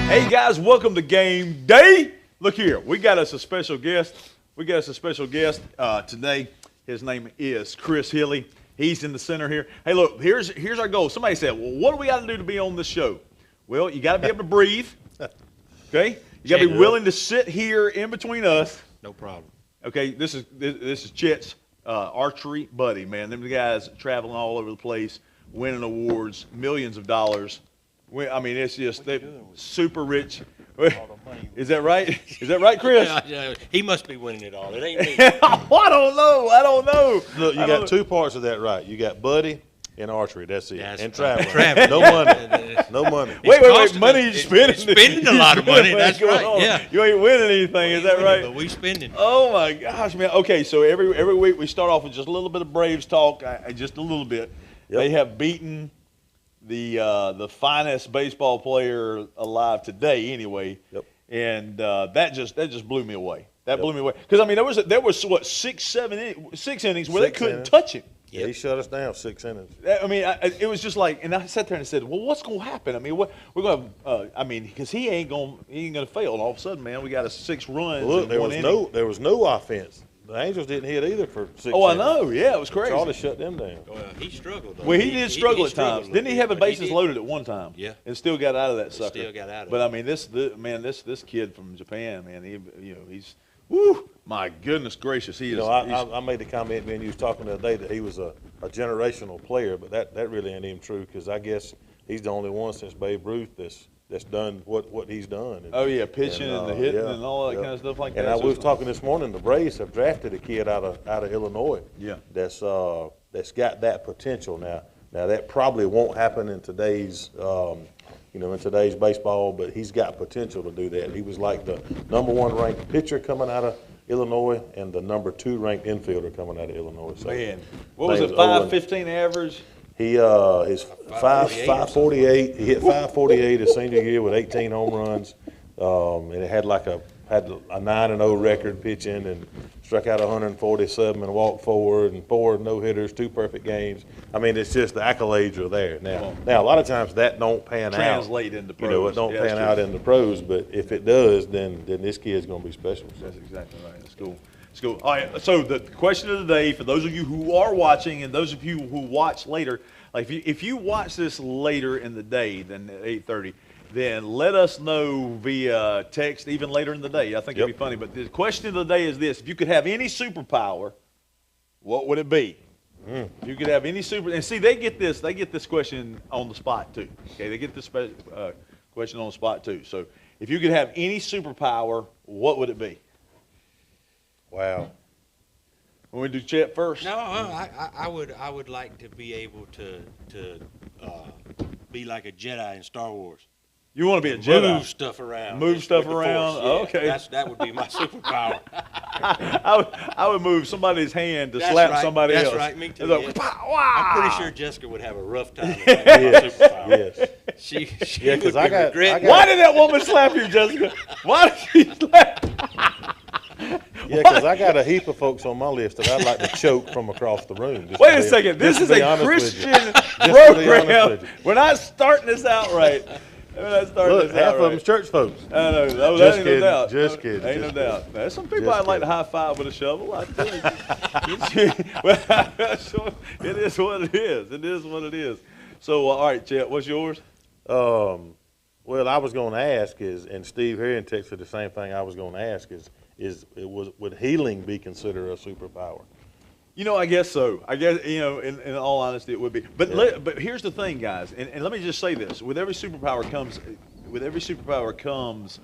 Hey guys, welcome to Game Day. Look here, we got us a special guest. Today. His name is Chris Hilly. He's in the center here. Hey, look, here's our goal. Somebody said, well, what do we got to do to be on this show? Well, you got to be able to breathe. Okay, you got to be willing to sit here in between us. No problem. Okay, this is Chet's archery buddy, man. Them guys traveling all over the place, winning awards, millions of dollars. I mean, it's just they're super rich. Is that right? Is that right, Chris? Yeah, he must be winning it all. It ain't me. I don't know. Look, you got two parts of that right. You got buddy and archery. That's it. And traveling. Traveling. No money. No money. Wait. Money you spending? Spending a lot of money. That's right. On. Yeah. You ain't winning anything. Is that right? But we spending. Oh my gosh, man. Okay, so every week we start off with just a little bit of Braves talk. Just a little bit. Yep. They have beaten the finest baseball player alive today, anyway. Yep. And that just blew me away. That blew me away. Because I mean, there was what 6 innings where they couldn't touch him. Yeah, he shut us down 6 innings. I mean, it was just like, and I sat there and said, well, what's going to happen? I mean, we're going to. I mean, because he ain't going to fail. And all of a sudden, man, we got a 6 runs. Look, there was no offense. The Angels didn't hit either for 6 innings. Oh, I know. Yeah, it was crazy. Charlie shut them down. Well, he struggled. Though. Well, he did struggle at times. Didn't he have the bases loaded at one time? Yeah. And still got out of that sucker. Still got out of it. But I mean, this kid from Japan, man, he's woo, my goodness gracious, he is. I made the comment when you was talking the other day that he was a generational player, but that really ain't even true because I guess he's the only one since Babe Ruth that's done what he's done. And, pitching and the hitting and all that kind of stuff like that. And we was talking this morning. The Braves have drafted a kid out of Illinois. Yeah. That's got that potential now. Now that probably won't happen in today's baseball, but he's got potential to do that. He was like the #1 ranked pitcher coming out of Illinois and the #2 ranked infielder coming out of Illinois. So man, what was it? 5.15 average. He his 548. He hit 548 his senior year with 18 home runs, and it had a 9-0 record pitching and struck out 147 and walked 4 and 4 no hitters, 2 perfect games. I mean, it's just the accolades are there now. Now a lot of times that don't translate into pros. It don't pan out in the pros, but if it does, then this kid's going to be special. So. That's exactly right. That's cool. Let's go. All right, so the question of the day, for those of you who are watching and those of you who watch later, like if you watch this later in the day than at 8:30, then let us know via text even later in the day. I think it'd be funny. But the question of the day is this: if you could have any superpower, what would it be? If you could have any and see, they get this question on the spot too. Okay, they get this question on the spot too. So if you could have any superpower, what would it be? Wow. Want we do Chet first? No, I would like to be able to be like a Jedi in Star Wars. You want to be a Jedi? Move stuff around. Move stuff around. Yeah, okay. That would be my superpower. I would move somebody's hand to slap somebody else. That's right. Me too. Like, yeah. wow. I'm pretty sure Jessica would have a rough time. Yes. She because I got. Why did that woman slap you, Jessica? Why did she slap? Yeah, because I got a heap of folks on my list that I'd like to choke from across the room. Wait a second. This is a Christian program. We're not starting this out right. Look, half of them's church folks. I know. No, just ain't kidding. No doubt. Just kidding. Ain't no doubt. There's some people I'd like to high five with a shovel. I tell you. It is what it is. It is what it is. So, all right, Chet, what's yours? Well, I was going to ask and Steve Herring texted the same thing I was going to ask would healing be considered a superpower? I guess so. I guess, in all honesty, it would be. But but here's the thing, guys, and let me just say this: with every superpower comes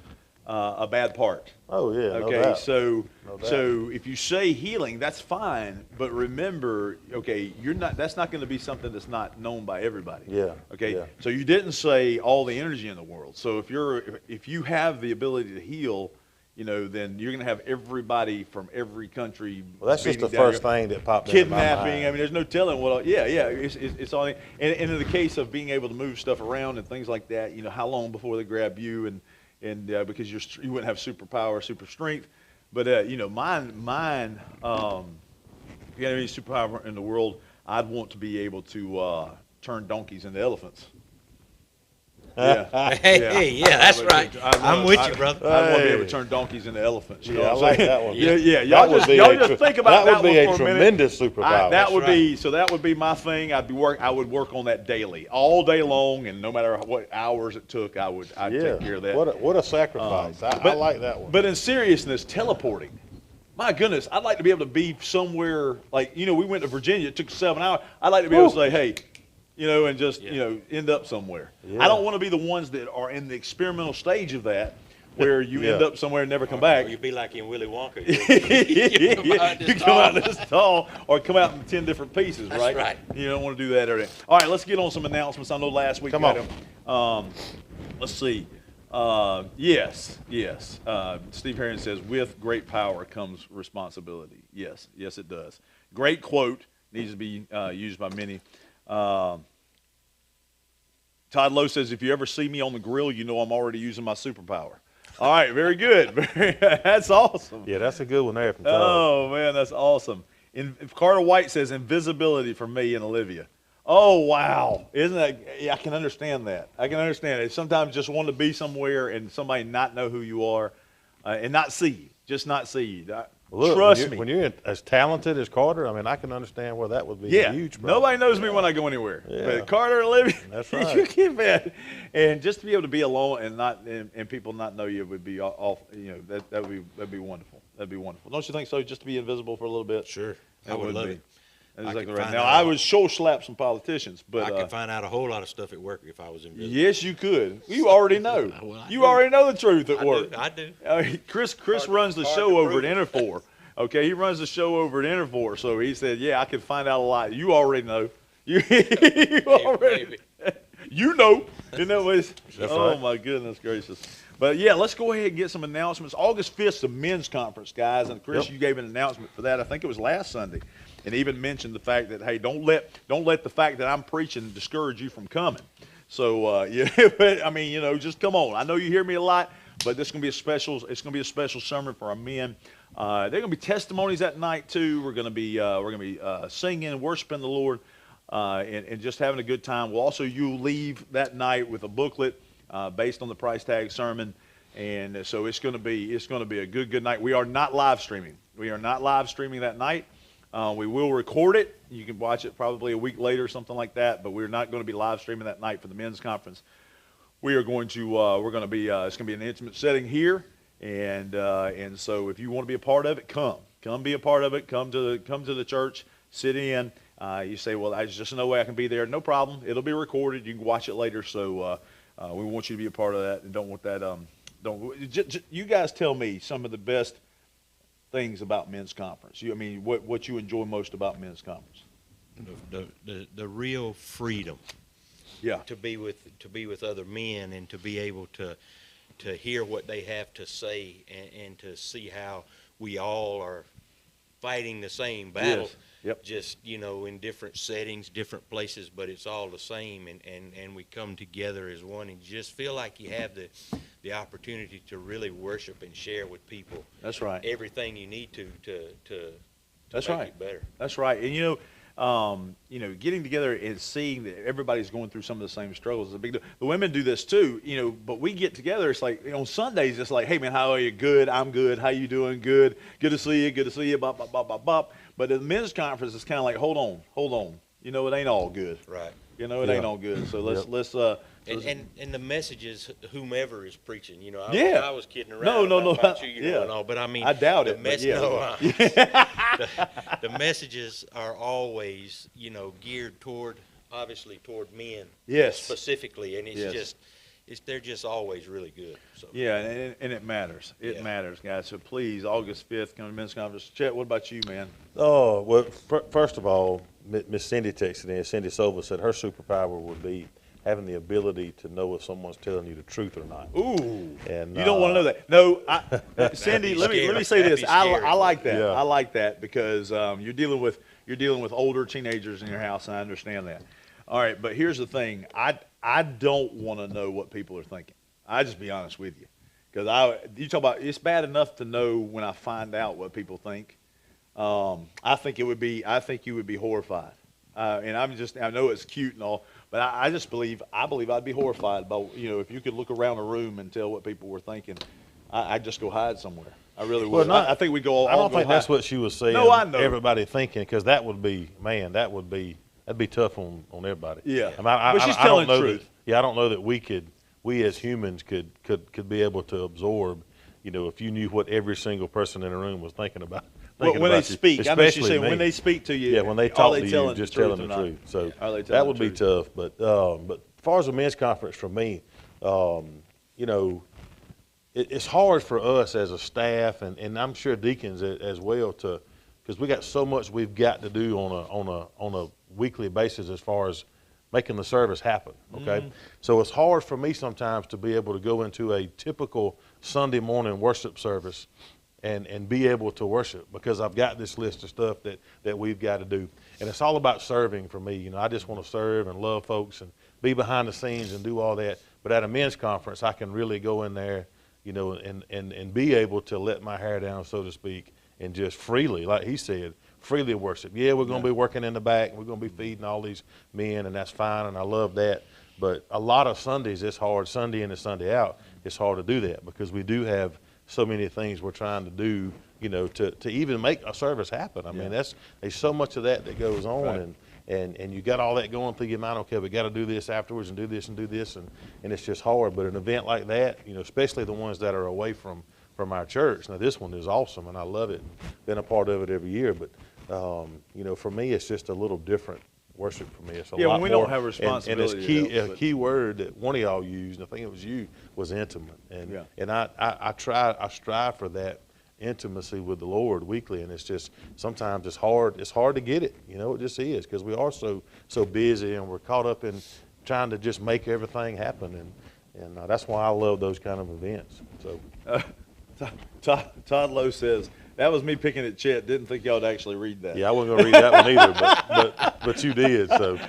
a bad part. Oh yeah. Okay. No doubt. So if you say healing, that's fine. But remember, okay, that's not going to be something that's not known by everybody. Yeah. Okay. Yeah. So you didn't say all the energy in the world. So if you have the ability to heal, then you're going to have everybody from every country. Well, that's just the first thing that popped into my mind. Kidnapping. I mean, there's no telling what. Yeah. It's all. And in the case of being able to move stuff around and things like that, how long before they grab you and because you wouldn't have superpower, super strength. But mine. If you had any superpower in the world, I'd want to be able to turn donkeys into elephants. Yeah. Hey, that's right. I'm with you, brother. I want to be able Hey. to turn donkeys into elephants. You know Yeah, I what I'm like saying? that one. Yeah. That would be Y'all a just think about that would be one a for a minute. tremendous superpower. So that would be my thing. I would work on that daily, all day long, and no matter what hours it took, I'd take care of that. What a sacrifice. I like that one. But in seriousness, teleporting. My goodness, I'd like to be able to be somewhere like, we went to Virginia. It took 7 hours. I'd like to be able to say, hey, and just end up somewhere. Yeah. I don't want to be the ones that are in the experimental stage of that, where you end up somewhere and never come back. Or you'd be like in Willy Wonka. You come out this tall or come out in 10 different pieces, right? That's right. You don't want to do that every day. All right, let's get on some announcements. I know last week Come we had them. Let's see. Yes. Steve Herring says, with great power comes responsibility. Yes, it does. Great quote, needs to be used by many. Todd Lowe says, if you ever see me on the grill, you know I'm already using my superpower. All right, very good. That's awesome. Yeah, that's a good one there from Todd. Oh, man, that's awesome. Carter White says, invisibility for me and Olivia. Oh, wow. Isn't that, I can understand that. I can understand it. Sometimes just want to be somewhere and somebody not know who you are and not see you, just not see you. Look, Trust me. When you're as talented as Carter, I mean, I can understand where that would be a huge problem. Nobody knows me when I go anywhere. Yeah. But Carter and Olivia, That's right. you get mad. And just to be able to be alone and people not know you would be off. That'd be wonderful. That'd be wonderful. Don't you think so? Just to be invisible for a little bit. Sure. That I would love be. it. That's I exactly could right. find Now out I all- would show slap some politicians, but I could find out a whole lot of stuff at work if I was invisible. yes, you could. You already know. Well, I You do. already know the truth at work. I do. Chris Hard- runs the hard show to over prove. at Interfor. Okay, he runs the show over at Interfor. So he said, "Yeah, I can find out a lot. You already know. You already. You know. Isn't that what it's, oh right. my goodness gracious. But yeah, let's go ahead and get some announcements. August 5th is the men's conference, guys. And Chris, you gave an announcement for that. I think it was last Sunday, and even mentioned the fact that hey, don't let the fact that I'm preaching discourage you from coming. So yeah, but I mean, just come on. I know you hear me a lot, but this is gonna be a special. It's gonna be a special sermon for our men. There are gonna be testimonies that night too. We're gonna be singing, worshiping the Lord, and just having a good time. We'll also you leave that night with a booklet based on the price tag sermon, and so it's gonna be a good night. We are not live streaming. We are not live streaming that night. We will record it. You can watch it probably a week later, something like that. But we're not going to be live streaming that night for the men's conference. We are going to it's going to be an intimate setting here, and so if you want to be a part of it, come be a part of it. Come to the church, sit in. You say, well, there's just no way I can be there. No problem. It'll be recorded. You can watch it later. So we want you to be a part of that, and don't want that. You guys tell me some of the best things about men's conference. What you enjoy most about men's conference? The real freedom. Yeah. To be with other men and to be able to hear what they have to say and to see how we all are fighting the same battle. Yes. Yep. Just in different settings, different places, but it's all the same, and we come together as one, and you just feel like you have the opportunity to really worship and share with people. That's right. Everything you need to That's make right. it better. That's right. And getting together and seeing that everybody's going through some of the same struggles is a big deal. The women do this too, but we get together. It's like on Sundays, it's like, hey man, how are you? Good. I'm good. How you doing? Good. Good to see you. Good to see you. Bop, bop, bop, bop, bop. But at the men's conference, it's kind of like, hold on. It ain't all good. Right. It ain't all good. So let's And the messages, whomever is preaching, Yeah. I was kidding around. No. About you, Yeah. and all, but I mean, I doubt the it, but yeah. the messages are always, geared toward men. Yes. Specifically, and it's Yes. they're just always really good. So. Yeah, and it matters. It matters, guys. So please, August 5th, come to men's conference. Chet, what about you, man? Oh, well, first of all, Miss Cindy texted in. Cindy Silva said her superpower would be having the ability to know if someone's telling you the truth or not. Ooh, And you don't want to know that. No, Cindy. Let me say That'd this. be I scary. like that. Yeah. I like that because you're dealing with older teenagers in your house, and I understand that. All right, but here's the thing. I don't want to know what people are thinking. I just be honest with you, because you talk about it's bad enough to know when I find out what people think. I think you would be horrified. And I know it's cute and all, but I just believe I'd be horrified by, if you could look around a room and tell what people were thinking. I'd just go hide somewhere. I really would. Well, I think we go all. I don't go think that's hide. what she was saying. No, I know. Everybody thinking, because that would be, man, that'd be tough on everybody. Yeah. I mean, But she's I telling don't know the truth. I don't know that we as humans could be able to absorb, if you knew what every single person in the room was thinking about. When they speak, I mean, she's saying me. when they speak to you. Yeah, when they are talk they to you, telling just the truth telling the or not? truth. So Are they telling that would the be truth? tough. But as far as the men's conference for me, it's hard for us as a staff, and I'm sure deacons as well, because we got so much we've got to do on a weekly basis as far as making the service happen. Okay, so it's hard for me sometimes to be able to go into a typical Sunday morning worship service and be able to worship, because I've got this list of stuff that we've got to do, and it's all about serving for me. I just want to serve and love folks and be behind the scenes and do all that. But at a men's conference, I can really go in there, and be able to let my hair down, so to speak, and just freely, like he said, freely worship. Yeah, we're going to be working in the back, and we're going to be feeding all these men, and that's fine, and I love that. But a lot of Sundays, it's hard, Sunday in and Sunday out, it's hard to do that, because we do have so many things we're trying to do, to even make a service happen. I mean, there's so much of that goes on, Right. and you got all that going through your mind. Okay, we got to do this afterwards, and do this and do this, and it's just hard. But an event like that, especially the ones that are away from our church. Now, this one is awesome, and I love it. Been a part of it every year, but for me, it's just a little different worship for me. It's a lot when we more, don't have responsibility. And it helps, a but- key word that one of y'all used, I think it was you, was intimate. And I strive for that intimacy with the Lord weekly, and it's just sometimes it's hard to get it. It just is, because we are so busy, and we're caught up in trying to just make everything happen, and that's why I love those kind of events. So Todd Lowe says, that was me picking at Chet. Didn't think y'all would actually read that. yeah, I wasn't gonna read that one either, but you did. So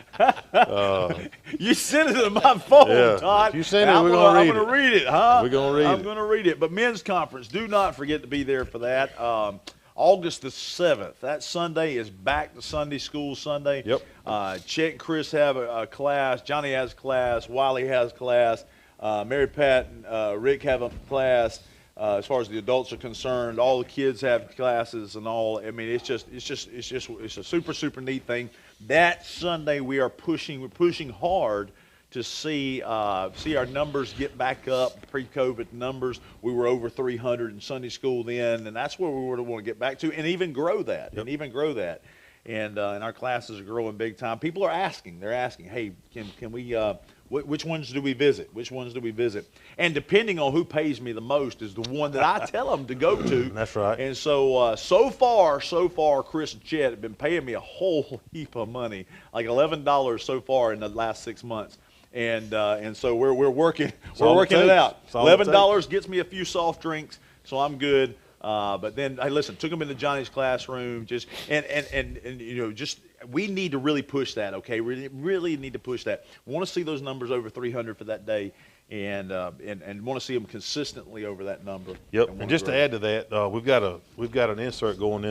You sent it to my phone, Yeah, Todd. you sent it, I'm we're gonna I'm read gonna it. read it, huh? We're gonna read I'm it. gonna read it. But men's conference, do not forget to be there for that. August the 7th. That Sunday is back to Sunday school Sunday. Yep. Chet and Chris have a class. Johnny has class. Wiley has class. Mary Pat and Rick have a class. As far as the adults are concerned, all the kids have classes and all. I mean, it's a super neat thing. That Sunday we're pushing hard to see our numbers get back up, pre-COVID numbers. We were over 300 in Sunday school then, and that's where we want to get back to, and even grow that, And our classes are growing big time. People are asking. They're asking, hey, can we? Which ones do we visit? Which ones do we visit? And depending on who pays me the most is the one that I tell them to go to. That's right. And so far, Chris and Chet have been paying me a whole heap of money, like $11 so far in the last 6 months. And so we're working it out. $11 gets me a few soft drinks, so I'm good. But then, hey, listen, took them into Johnny's classroom, we need to really push that, okay? Really need to push that. We want to see those numbers over 300 for that day, and want to see them consistently over that number. Yep. And just to add to that, we've got an insert going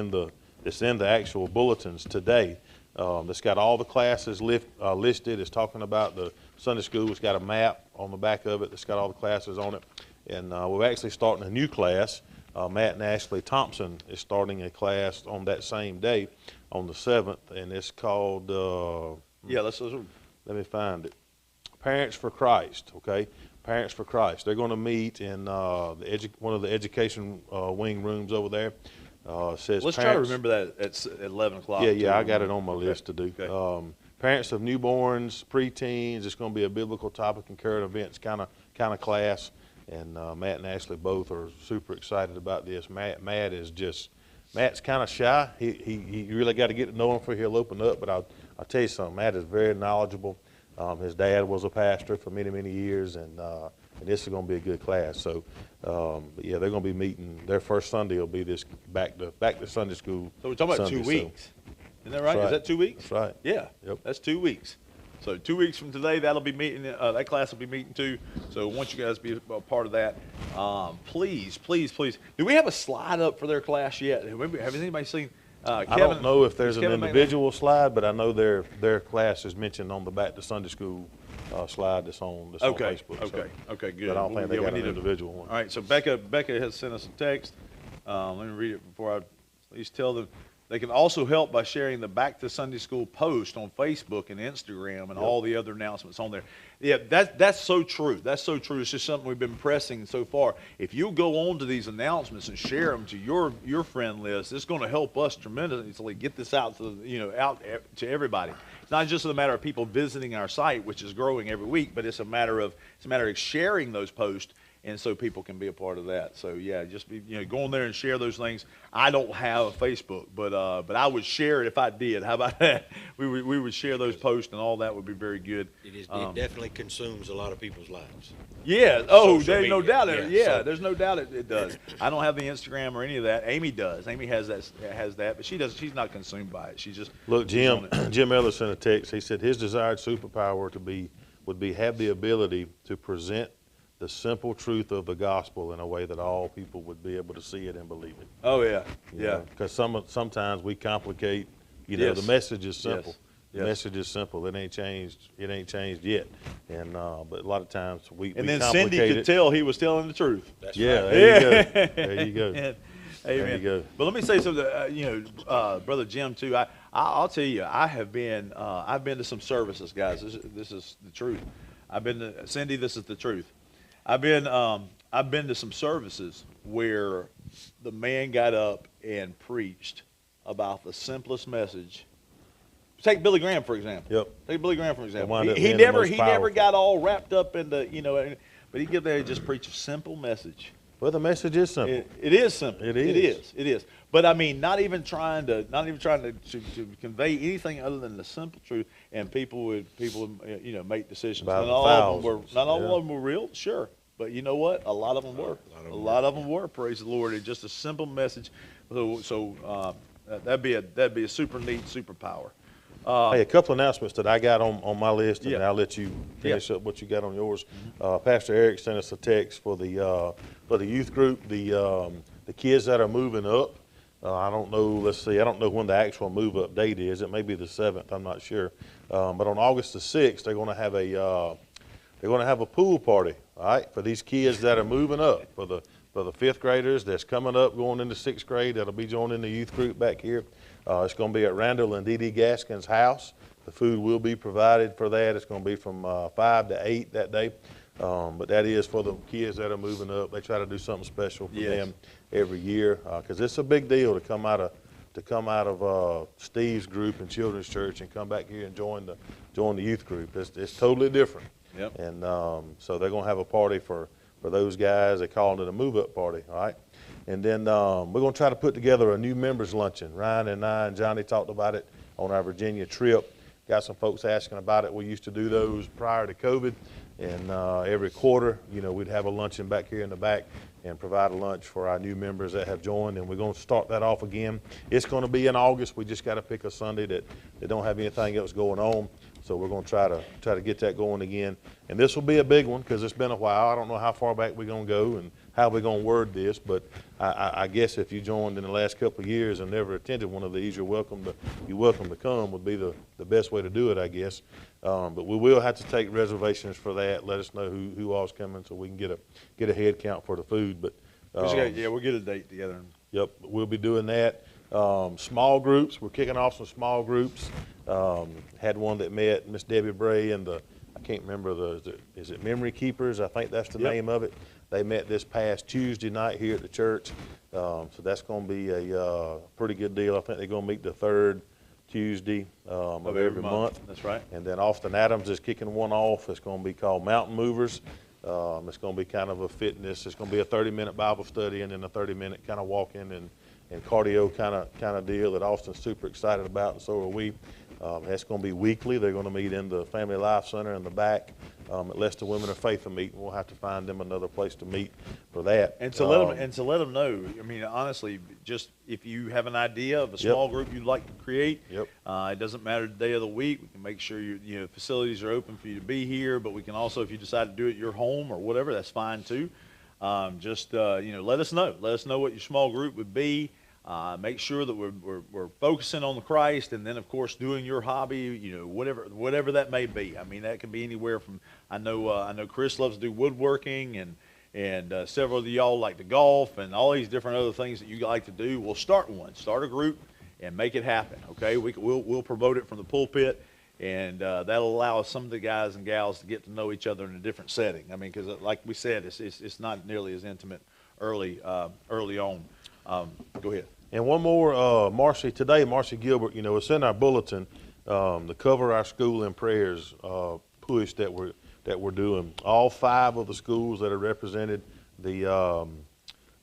it's in the actual bulletins today. That's got all the classes listed. It's talking about the Sunday school. It's got a map on the back of it that's got all the classes on it. And we're actually starting a new class. Matt and Ashley Thompson is starting a class on that same day, on the 7th, and it's called, let me find it, Parents for Christ, okay? Parents for Christ. They're going to meet in one of the education wing rooms over there. Says Let's try to remember that at 11 o'clock. Yeah, I got it on my list to do. Okay. Parents of newborns, preteens. It's going to be a biblical topic and current events kind of class. And Matt and Ashley both are super excited about this. Matt's kind of shy. He really got to get to know him before he'll open up. But I'll tell you something, Matt is very knowledgeable. His dad was a pastor for many years, and this is going to be a good class. So, they're going to be meeting. Their first Sunday will be this back to Sunday school. So we're talking about Sunday, 2 weeks. Isn't that right? That's Is that 2 weeks? That's right. Yeah. Yep. That's 2 weeks. So 2 weeks from today, that'll be meeting. That class will be meeting too. So once you guys be a part of that, please. Do we have a slide up for their class yet? Has anybody seen? I don't know if there's is an Kevin McNabb- individual slide, but I know their class is mentioned on the Back to Sunday School slide that's on Okay, Facebook. so- okay, good. But I don't think they Yeah, we got an need to- individual one. All right, so Becca has sent us a text. Let me read it before I please tell them. They can also help by sharing the Back to Sunday School post on Facebook and Instagram and all the other announcements on there. Yeah, that's so true. That's so true. It's just something we've been pressing so far. If you go on to these announcements and share them to your friend list, it's going to help us tremendously get this out to out to everybody. It's not just a matter of people visiting our site, which is growing every week, but it's a matter of sharing those posts. And so people can be a part of that. So yeah, just go on there and share those things. I don't have a Facebook, but I would share it if I did. How about that? We would share those posts, and all that would be very good. It definitely consumes a lot of people's lives. Yeah. Oh, Social there's no media. doubt. Yeah, Yeah, so- there's no doubt it does. I don't have the Instagram or any of that. Amy does. Amy has that, but she's not consumed by it. She just Look, she's on it. Jim Ellis sent a text. He said his desired superpower would be have the ability to present the simple truth of the gospel in a way that all people would be able to see it and believe it. Oh yeah, yeah. Because sometimes we complicate. Yes. The message is simple. Yes. The Yes. message is simple. It ain't changed. It ain't changed yet. And but a lot of times we And we then complicate Cindy could it. tell he was telling the truth. That's Yeah, right. there you go. There you go. Amen. There you go. But let me say something, Brother Jim, too. I'll tell you, I've been to some services, guys. This is the truth. I've been to Cindy. This is the truth. I've been to some services where the man got up and preached about the simplest message. Take Billy Graham for example. Yep. Take Billy Graham for example. wound up He being the never most never powerful. got all wrapped up into but he get there and just preach a simple message. Well, the message is simple. It is simple. It It is. is. It is. But I mean, not even trying to convey anything other than the simple truth, and people would make decisions. By Not the all of them were. thousands, Not all yeah. of them were real, sure. But you know what? A lot of them were. A lot of them were. Praise the Lord. It's just a simple message. So that'd be a super neat superpower. Hey, a couple announcements that I got on my list, and Yeah. I'll let you finish up what you got on yours. Pastor Eric sent us a text for the youth group, the kids that are moving up. I don't know. Let's see. I don't know when the actual move up date is. It may be the 7th. I'm not sure. But on August the 6th, they're going to have a pool party. All right, for these kids that are moving up, for the 5th graders that's coming up, going into 6th grade, that'll be joining the youth group back here. It's going to be at Randall and Dee Dee Gaskin's house. The food will be provided for that. It's going to be from 5 to 8 that day. But that is for the kids that are moving up. They try to do something special for them every year because it's a big deal to come out of Steve's group in Children's Church and come back here and join the youth group. It's totally different. Yep. And so they're going to have a party for those guys. They call it a move-up party, all right? And then we're going to try to put together a new members luncheon. Ryan and I and Johnny talked about it on our Virginia trip. Got some folks asking about it. We used to do those prior to COVID. And every quarter, we'd have a luncheon back here in the back and provide a lunch for our new members that have joined. And we're going to start that off again. It's going to be in August. We just got to pick a Sunday that don't have anything else going on. So we're going to try to get that going again. And this will be a big one because it's been a while. I don't know how far back we're going to go and how we're going to word this, but I guess if you joined in the last couple of years and never attended one of these, you're welcome to come would be the best way to do it, I guess. But we will have to take reservations for that. Let us know who all's coming so we can get a head count for the food. But we'll get a date together. Yep, we'll be doing that. Small groups, we're kicking off some small groups. Had one that met Miss Debbie Bray and I can't remember is it Memory Keepers? I think that's the name of it. They met this past Tuesday night here at the church. So that's going to be a pretty good deal. I think they're going to meet the 3rd Tuesday of every month. That's right. And then Austin Adams is kicking one off. It's going to be called Mountain Movers. It's going to be kind of a fitness. It's going to be a 30-minute Bible study and then a 30-minute kind of walk-in and cardio kind of deal that Austin's super excited about, and so are we. That's going to be weekly. They're going to meet in the Family Life Center in the back at Leicester Women of Faith meet. We'll have to find them another place to meet for that. And to let them know. I mean, honestly, just if you have an idea of a small group you'd like to create, it doesn't matter the day of the week. We can make sure facilities are open for you to be here. But we can also, if you decide to do it at your home or whatever, that's fine too. Let us know. Let us know what your small group would be. Make sure that we're focusing on the Christ, and then of course doing your hobby, you know, whatever that may be. I mean, that can be anywhere from, I know Chris loves to do woodworking, and several of y'all like to golf, and all these different other things that you like to do. We'll start a group, and make it happen. Okay, we'll promote it from the pulpit, and that'll allow some of the guys and gals to get to know each other in a different setting. I mean, because like we said, it's not nearly as intimate early on. Go ahead. And one more, Marcy Gilbert, you know, it's in our bulletin, the Cover Our School in Prayers push that we're doing. All 5 of the schools that are represented, the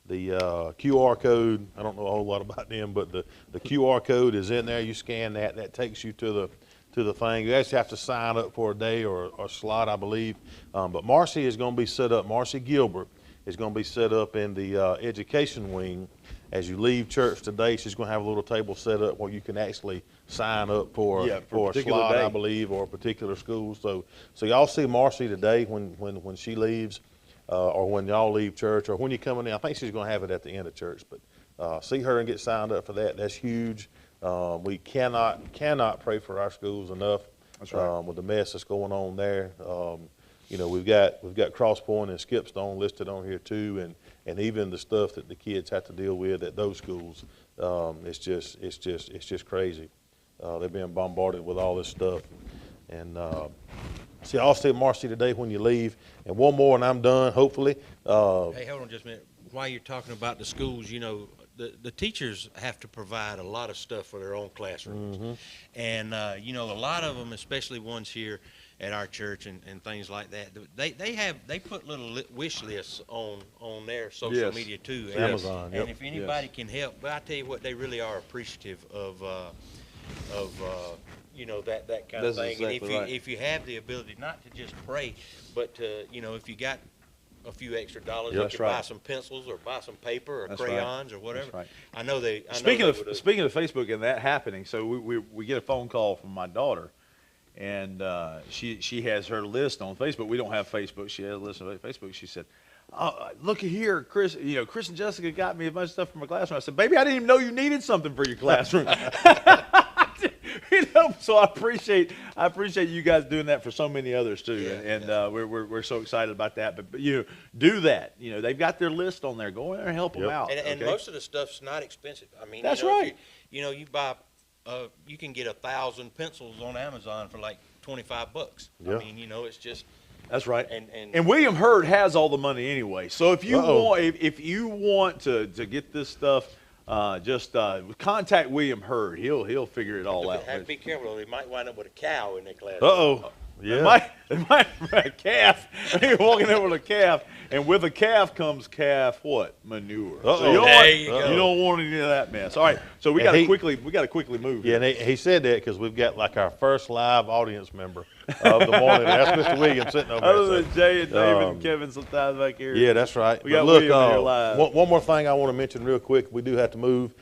QR code, I don't know a whole lot about them, but the QR code is in there. You scan that takes you to the thing. You actually have to sign up for a day or a slot, I believe. But Marcy is going to be set up, Marcy Gilbert is going to be set up in the education wing. As you leave church today, she's going to have a little table set up where you can actually sign up for a slot, I believe, or a particular school. So y'all see Marcy today when she leaves, or when y'all leave church, or when you're coming in. I think she's going to have it at the end of church, but see her and get signed up for that. That's huge. We cannot pray for our schools enough. That's right. With the mess that's going on there. You know, we've got Cross Point and Skipstone listed on here too, and even the stuff that the kids have to deal with at those schools. It's just crazy. They're being bombarded with all this stuff. And see, I'll see Marcy today when you leave. And one more, and I'm done. Hopefully. Hey, hold on just a minute. While you're talking about the schools, you know, the teachers have to provide a lot of stuff for their own classrooms. Mm-hmm. And, you know, a lot of them, especially ones here at our church and things like that, they put little wish lists on their social media too. And, Amazon, and if anybody can help, but I tell you what, they really are appreciative of you know, that kind of thing. Exactly and if you have the ability not to just pray, but to, you know, if you got a few extra dollars, you can buy some pencils or buy some paper or crayons or whatever. That's right. I know they. Speaking of Facebook and that happening, so we get a phone call from my daughter, and she has her list on Facebook. We don't have Facebook. She has a list on Facebook. She said, "Oh, look at here, Chris. You know, Chris and Jessica got me a bunch of stuff from my classroom." I said, "Baby, I didn't even know you needed something for your classroom." You know, so I appreciate you guys doing that for so many others too, we're so excited about that. But you know, do that. You know, they've got their list on there. Go in there and help them out. And most of the stuff's not expensive. I mean, that's you know, right. You buy, you can get 1,000 pencils on Amazon for like $25. Yeah. I mean, you know, it's just. That's right. And William Hurd has all the money anyway. So if you want to get this stuff. Just contact William Hurd. He'll figure it all out. Have to be careful. They might wind up with a cow in their class. Yeah. It might a calf. You're walking there with a calf, and with a calf comes what? Manure. So you don't want any of that mess. All right. So we got to quickly move. Yeah, and he said that because we've got like our first live audience member of the morning. That's Mr. Williams sitting over there. Other than Jay and David and Kevin sometimes back here. Yeah, that's right. We got William here live. One more thing I want to mention real quick. We do have to move.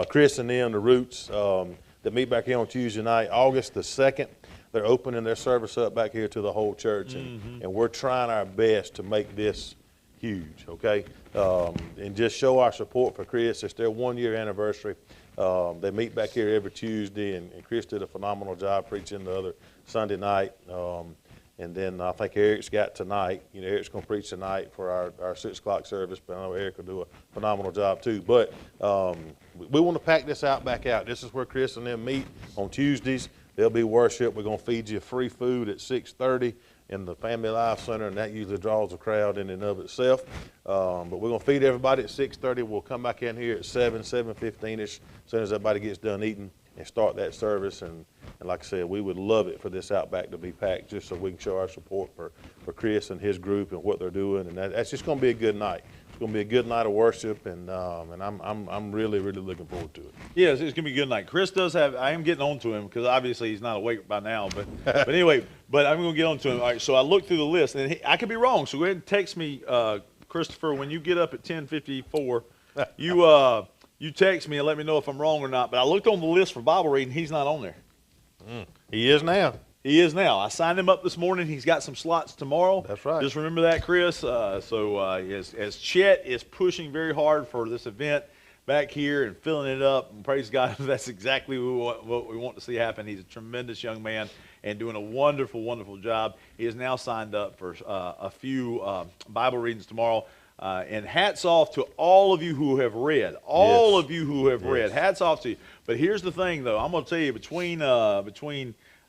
Chris and them, the Roots, that meet back here on Tuesday night, August the 2nd. They're opening their service up back here to the whole church, and we're trying our best to make this huge, okay? And just show our support for Chris. It's their 1-year anniversary. They meet back here every Tuesday, and Chris did a phenomenal job preaching the other Sunday night. And then I think Eric's got tonight. You know, Eric's going to preach tonight for our 6 o'clock service, but I know Eric will do a phenomenal job too. But we want to pack this back out. This is where Chris and them meet on Tuesdays. There'll be worship. We're going to feed you free food at 6:30 in the Family Life Center, and that usually draws a crowd in and of itself. But we're going to feed everybody at 6:30. We'll come back in here at 7:15ish, as soon as everybody gets done eating, and start that service. And like I said, we would love it for this Outback to be packed, just so we can show our support for Chris and his group and what they're doing. And that's just going to be a good night. It's going to be a good night of worship, and I'm really looking forward to it. Yeah, it's going to be a good night. Chris does have. I am getting on to him because obviously he's not awake by now. But anyway, I'm going to get on to him. All right, so I looked through the list, and I could be wrong. So go ahead and text me, Christopher, when you get up at 10:54. You text me and let me know if I'm wrong or not. But I looked on the list for Bible reading. He's not on there. He is now. He is now. I signed him up this morning. He's got some slots tomorrow. That's right. Just remember that, Chris. As Chet is pushing very hard for this event, back here and filling it up. And praise God, that's exactly what we want to see happen. He's a tremendous young man and doing a wonderful, wonderful job. He is now signed up for a few Bible readings tomorrow. And hats off to all of you who have read. All of you who have read. Hats off to you. But here's the thing, though. I'm going to tell you, between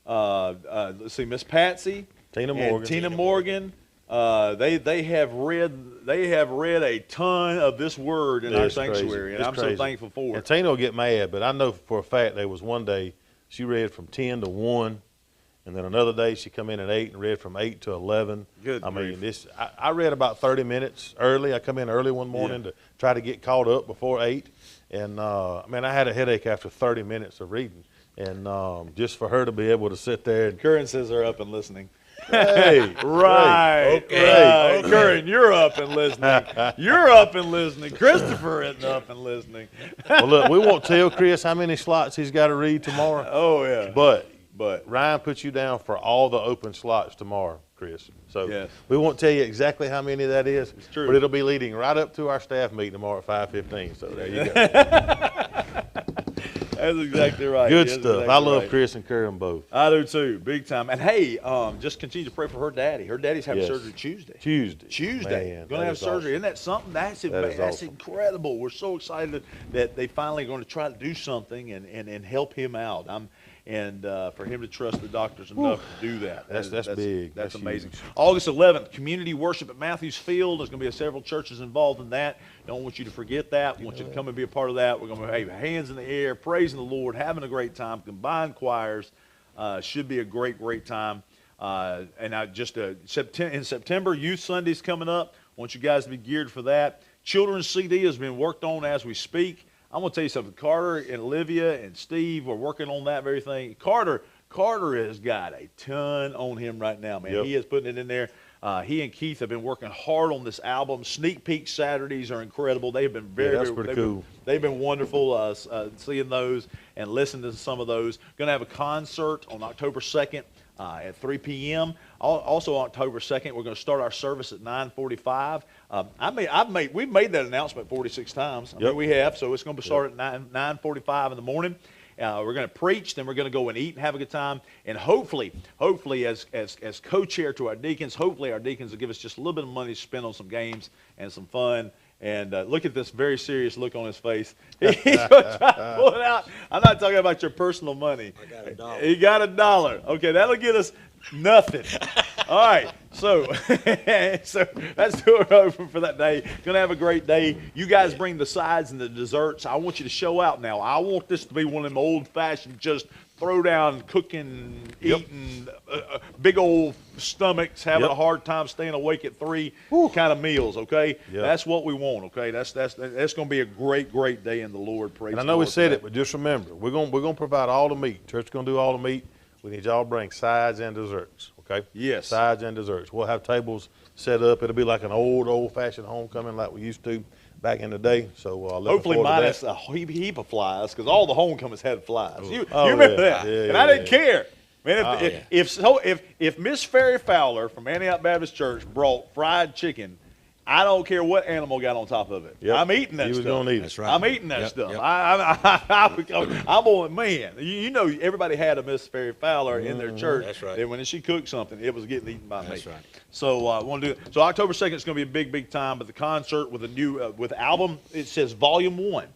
let's see, Miss Patsy, Tina Morgan, they have read a ton of this word in our sanctuary, and I'm so thankful for it. And Tina will get mad, but I know for a fact there was one day she read from 10 to 1. And then another day she come in at 8 and read from 8 to 11. Good. I mean, I read about 30 minutes early. I come in early one morning to try to get caught up before 8. And, man, I had a headache after 30 minutes of reading. And just for her to be able to sit there. And Curran says they're up and listening. Hey, right. Curran, you're up and listening. You're up and listening. Christopher isn't up and listening. Well, look, we won't tell Chris how many slots he's got to read tomorrow. Oh, yeah. But Ryan put you down for all the open slots tomorrow, Chris. So we won't tell you exactly how many that is. It's true. But it'll be leading right up to our staff meeting tomorrow at 5:15. So there you go. That's exactly right. Good stuff. Exactly I love Chris and Curran both. I do too, big time. And hey, just continue to pray for her daddy. Her daddy's having surgery Tuesday. Man, going to have surgery. Isn't that something? That's awesome. incredible. We're so excited that they finally going to try to do something and help him out. And for him to trust the doctors enough to do that. That's big. That's amazing. Huge. August 11th, community worship at Matthews Field. There's going to be several churches involved in that. Don't want you to forget that. We want you to come and be a part of that. We're going to have hands in the air, praising the Lord, having a great time, combined choirs. Should be a great, great time. And in September, Youth Sunday's coming up. I want you guys to be geared for that. Children's CD has been worked on as we speak. I'm going to tell you something. Carter and Olivia and Steve are working on that very thing. Carter has got a ton on him right now, man. He is putting it in there. He and Keith have been working hard on this album. Sneak peek Saturdays are incredible. They've been very cool. They've been wonderful seeing those and listening to some of those. Going to have a concert on October 2nd. At 3 p.m. Also on October 2nd, we're going to start our service at 9:45. We've made that announcement 46 times. I mean, we have, so it's going to start at 9:45 in the morning. We're going to preach, then we're going to go and eat and have a good time. And hopefully, as co-chair to our deacons, hopefully our deacons will give us just a little bit of money to spend on some games and some fun. And look at this very serious look on his face. He's going to try to pull it out. I'm not talking about your personal money. I got $1. He got $1. Okay, that'll get us nothing. All right, so that's who we're open for that day. Going to have a great day. You guys bring the sides and the desserts. I want you to show out now. I want this to be one of them old-fashioned, just throw down, cooking, eating, big old stomachs, having a hard time staying awake at 3 kind of meals, okay? That's what we want, okay? That's going to be a great, great day in the Lord. Praise and I know we said it, but just remember, we're going to provide all the meat. Church is going to do all the meat. We need y'all to bring sides and desserts, okay? Yes. Sides and desserts. We'll have tables set up. It'll be like an old-fashioned homecoming like we used to back in the day. So hopefully minus a heap of flies, because all the homecomings had flies. You remember that? And I didn't care. Man, if Miss Ferry Fowler from Antioch Baptist Church brought fried chicken, I don't care what animal got on top of it. I'm eating that stuff. He was going to eat it. That's right. I'm eating that stuff. I'm on, man. You know, everybody had a Miss Ferry Fowler in their church. That's right. And when she cooked something, it was getting eaten by me. That's right. So I want to do it. So October 2nd is going to be a big, big time. But the concert with a new with album, it says Volume 1,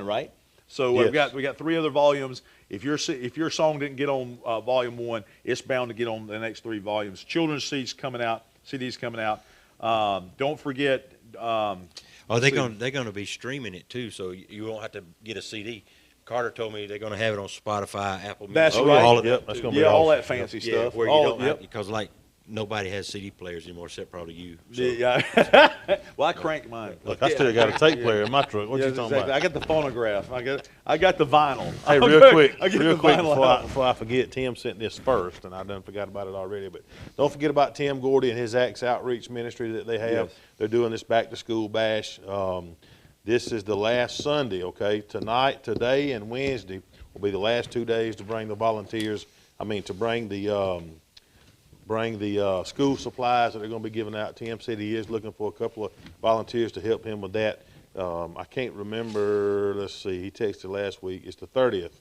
right? So we got 3 other volumes. If your song didn't get on Volume 1, it's bound to get on the next 3 volumes. Children's CDs coming out. Don't forget. They're going to be streaming it too, so you won't have to get a CD. Carter told me they're going to have it on Spotify, Apple Music. That's right. All of that's going to be all awesome. that fancy stuff. Where you don't have, because like nobody has CD players anymore except probably you. So. Yeah. Well, I crank mine. Look, I still got a tape player in my truck. What you talking about? I got the phonograph. I got the vinyl. Hey, real quick Vinyl before I forget, Tim sent this first, and I done forgot about it already. But don't forget about Tim Gordy and his Acts Outreach Ministry that they have. Yes. They're doing this back-to-school bash. This is the last Sunday, okay? Tonight, today, and Wednesday will be the last 2 days to bring the volunteers. To bring the school supplies that they're going to be giving out. Tim said he is looking for a couple of volunteers to help him with that. I can't remember, let's see, he texted last week, it's the 30th.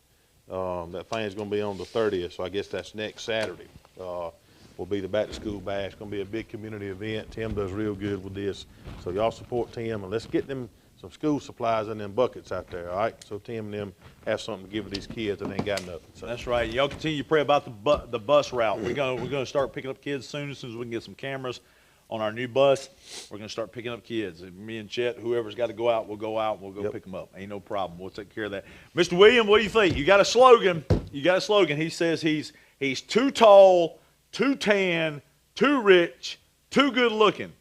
That thing's gonna be on the 30th, so I guess that's next Saturday. Will be the back to school bash. It's gonna be a big community event. Tim does real good with this. So y'all support Tim, and let's get them some school supplies in them buckets out there, all right? So Tim and them have something to give to these kids that ain't got nothing. So That's right. Y'all continue to pray about the bus route. We're gonna start picking up kids soon, as soon as we can get some cameras on our new bus. We're gonna start picking up kids. And me and Chet, whoever's got to go out, we'll go out. We'll go pick them up. Ain't no problem. We'll take care of that. Mr. William, what do you think? You got a slogan. He says he's too tall, too tan, too rich, too good looking.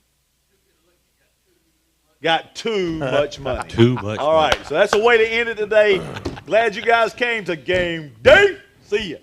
Got too much money. Too much. All right, so that's a way to end it today. Glad you guys came to Game Day. See ya.